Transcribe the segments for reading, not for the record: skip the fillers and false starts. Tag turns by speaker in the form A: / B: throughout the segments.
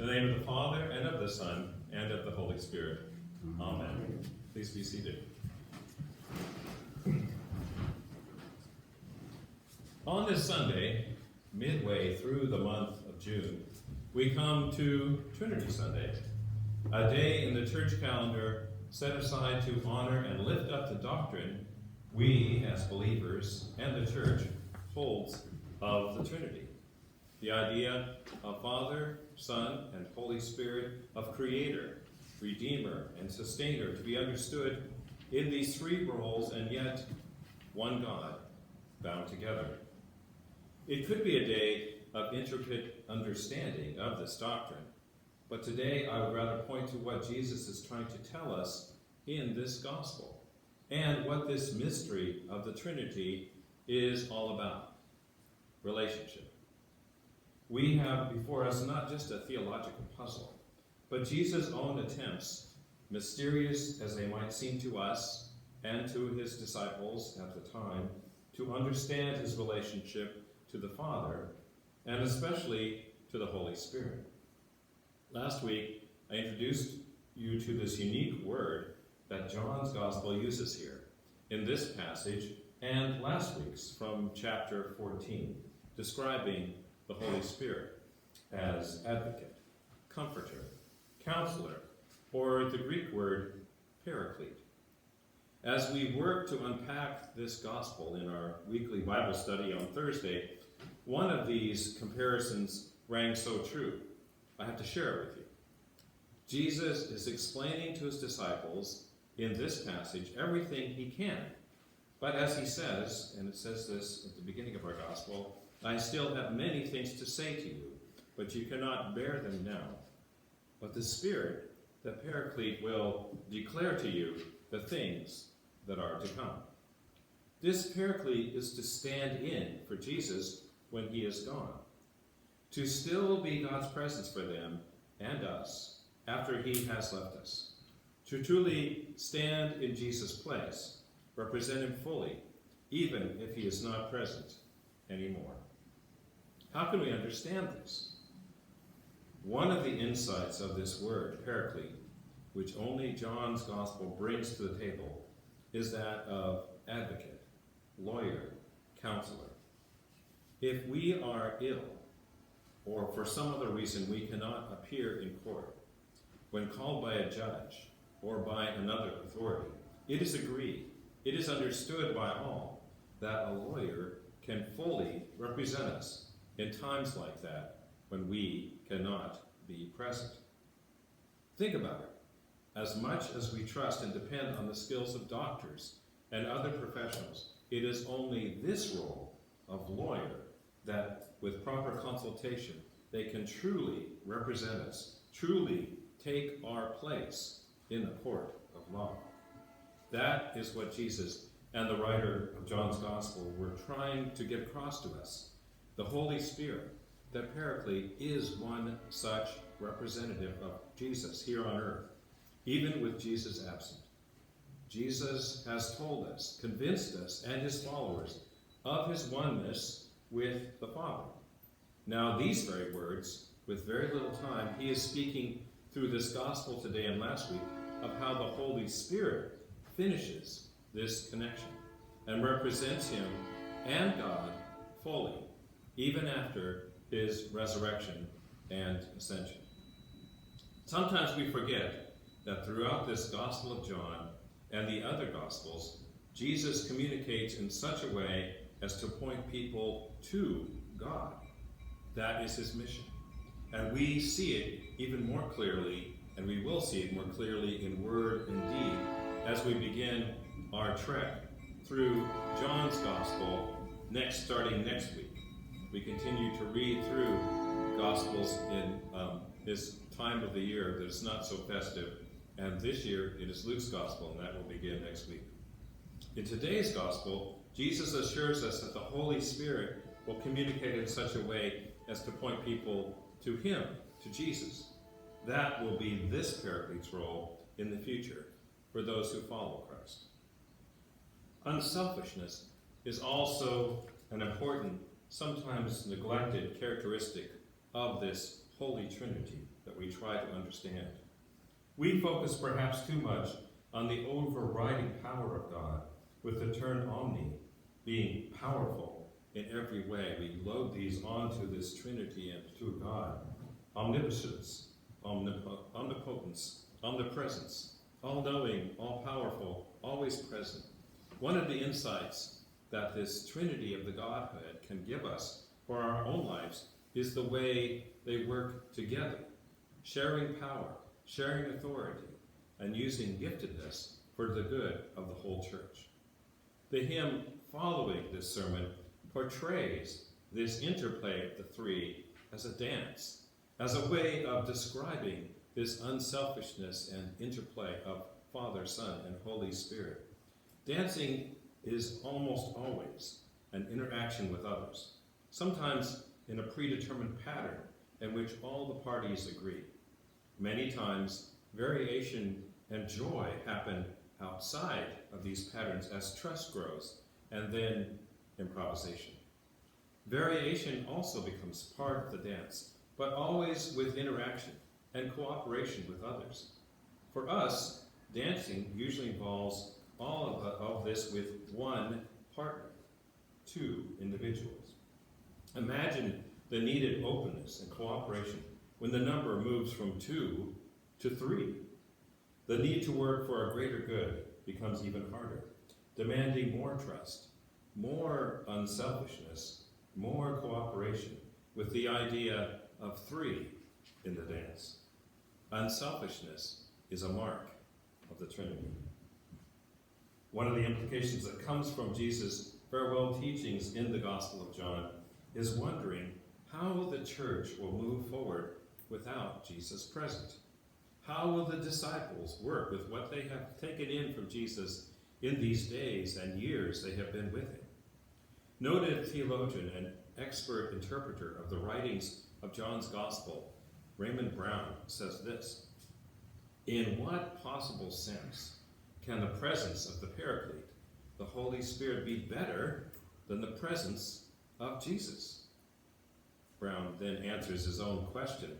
A: In the name of the Father, and of the Son, and of the Holy Spirit. Amen. Please be seated. On this Sunday, midway through the month of June, we come to Trinity Sunday, a day in the church calendar set aside to honor and lift up the doctrine we, as believers, and the church, holds of the Trinity. The idea of Father, Son, and Holy Spirit, of Creator, Redeemer, and Sustainer, to be understood in these three roles and yet one God, bound together. It could be a day of intricate understanding of this doctrine, but today I would rather point to what Jesus is trying to tell us in this gospel, and what this mystery of the Trinity is all about: relationship. We have before us not just a theological puzzle, but Jesus' own attempts, mysterious as they might seem to us and to his disciples at the time, to understand his relationship to the Father, and especially to the Holy Spirit. Last week, I introduced you to this unique word that John's Gospel uses here, in this passage, and last week's from chapter 14, describing the Holy Spirit as advocate, comforter, counselor, or the Greek word paraclete. As we work to unpack this gospel in our weekly Bible study on Thursday, one of these comparisons rang so true. I have to share it with you. Jesus is explaining to his disciples in this passage everything he can. But as he says, and it says this at the beginning of our gospel, I still have many things to say to you, but you cannot bear them now. But the Spirit, the Paraclete, will declare to you the things that are to come. This Paraclete is to stand in for Jesus when he is gone, to still be God's presence for them and us after he has left us, to truly stand in Jesus' place, represent him fully, even if he is not present anymore. How can we understand this? One of the insights of this word, paraclete, which only John's gospel brings to the table, is that of advocate, lawyer, counselor. If we are ill, or for some other reason we cannot appear in court, when called by a judge or by another authority, it is agreed, it is understood by all, that a lawyer can fully represent us in times like that when we cannot be present. Think about it. As much as we trust and depend on the skills of doctors and other professionals, it is only this role of lawyer that, with proper consultation, they can truly represent us, truly take our place in the court of law. That is what Jesus and the writer of John's Gospel were trying to get across to us. The Holy Spirit, the Paraclete, is one such representative of Jesus here on earth, even with Jesus absent. Jesus has told us, convinced us and his followers of his oneness with the Father. Now these very words, with very little time, he is speaking through this gospel today and last week of how the Holy Spirit finishes this connection and represents him and God fully, even after his resurrection and ascension. Sometimes we forget that throughout this Gospel of John and the other Gospels, Jesus communicates in such a way as to point people to God. That is his mission. And we see it even more clearly, and we will see it more clearly in word and deed as we begin our trek through John's Gospel starting next week. We continue to read through Gospels in this time of the year that is not so festive, and this year it is Luke's Gospel, and that will begin next week. In today's Gospel, Jesus assures us that the Holy Spirit will communicate in such a way as to point people to him, to Jesus. That will be this Paraclete's role in the future for those who follow Christ. Unselfishness is also an important, sometimes neglected characteristic of this Holy Trinity that we we try to understand. We focus perhaps too much on the overriding power of God, with the term omni, being powerful in every way. We load these onto this Trinity and to God. Omnipotence, omnipotence, omnipresence, all-knowing, all-powerful, always present. One of the insights that this Trinity of the Godhead can give us for our own lives is the way they work together, sharing power, sharing authority, and using giftedness for the good of the whole church. The hymn following this sermon portrays this interplay of the three as a dance, as a way of describing this unselfishness and interplay of Father, Son, and Holy Spirit. Dancing is almost always an interaction with others, sometimes in a predetermined pattern in which all the parties agree. Many times, variation and joy happen outside of these patterns as trust grows, and then improvisation. Variation also becomes part of the dance, but always with interaction and cooperation with others. For us, dancing usually involves all of this with one partner, two individuals. Imagine the needed openness and cooperation when the number moves from 2 to 3. The need to work for a greater good becomes even harder, demanding more trust, more unselfishness, more cooperation, with the idea of 3 in the dance. Unselfishness is a mark of the Trinity. One of the implications that comes from Jesus' farewell teachings in the Gospel of John is wondering how the church will move forward without Jesus present. How will the disciples work with what they have taken in from Jesus in these days and years they have been with him? Noted theologian and expert interpreter of the writings of John's Gospel, Raymond Brown, says this: in what possible sense can the presence of the Paraclete, the Holy Spirit, be better than the presence of Jesus? Brown then answers his own question.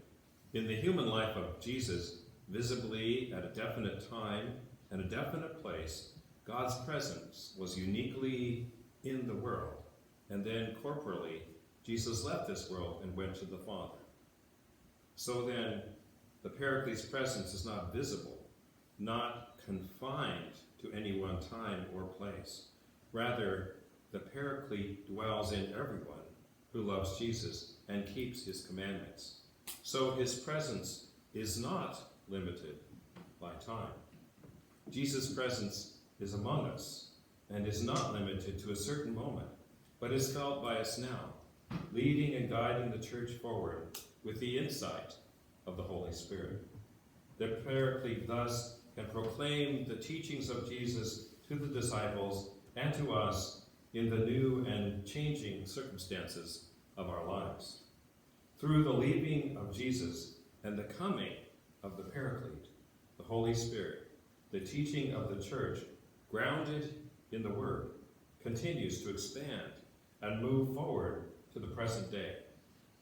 A: In the human life of Jesus, visibly at a definite time and a definite place, God's presence was uniquely in the world. And then corporally, Jesus left this world and went to the Father. So then, the Paraclete's presence is not visible, not confined to any one time or place. Rather, the Paraclete dwells in everyone who loves Jesus and keeps his commandments. So his presence is not limited by time. Jesus' presence is among us and is not limited to a certain moment, but is felt by us now, leading and guiding the church forward with the insight of the Holy Spirit. The Paraclete thus can proclaim the teachings of Jesus to the disciples and to us in the new and changing circumstances of our lives. Through the leaving of Jesus and the coming of the Paraclete, the Holy Spirit, the teaching of the church, grounded in the Word, continues to expand and move forward to the present day,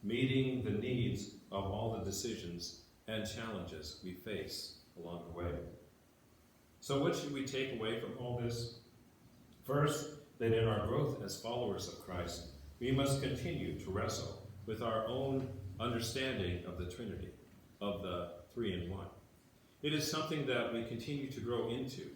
A: meeting the needs of all the decisions and challenges we face along the way. So what should we take away from all this? First, that in our growth as followers of Christ, we must continue to wrestle with our own understanding of the Trinity, of the 3-in-1. It is something that we continue to grow into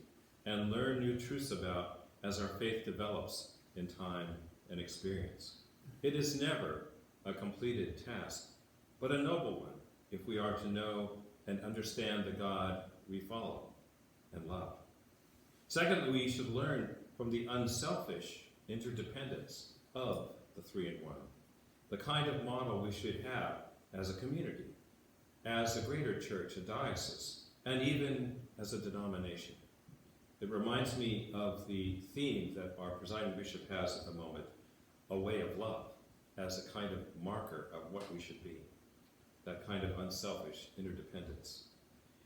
A: and learn new truths about as our faith develops in time and experience. It is never a completed task, but a noble one if we are to know and understand the God we follow and love. Secondly, we should learn from the unselfish interdependence of the 3-in-1, the kind of model we should have as a community, as a greater church, a diocese, and even as a denomination. It reminds me of the theme that our presiding bishop has at the moment, a way of love, as a kind of marker of what we should be, that kind of unselfish interdependence.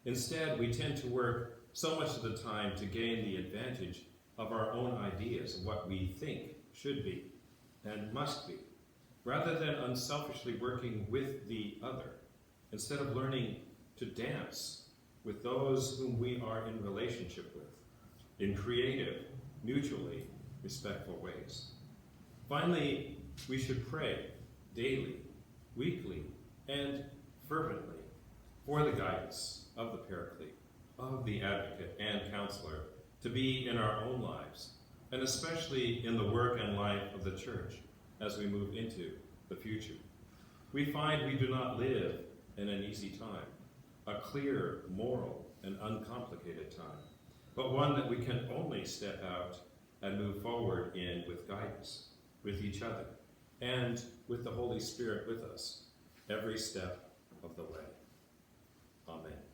A: Instead, we tend to work so much of the time to gain the advantage of our own ideas of what we think should be and must be, rather than unselfishly working with the other. Instead of learning to dance with those whom we are in relationship with, in creative, mutually respectful ways. Finally, we should pray daily, weekly, and fervently for the guidance of the Paraclete, of the Advocate and Counselor, to be in our own lives, and especially in the work and life of the Church as we move into the future. We find we do not live in an easy time, a clear, moral, and uncomplicated time, but one that we can only step out and move forward in with guidance, with each other, and with the Holy Spirit with us, every step of the way. Amen.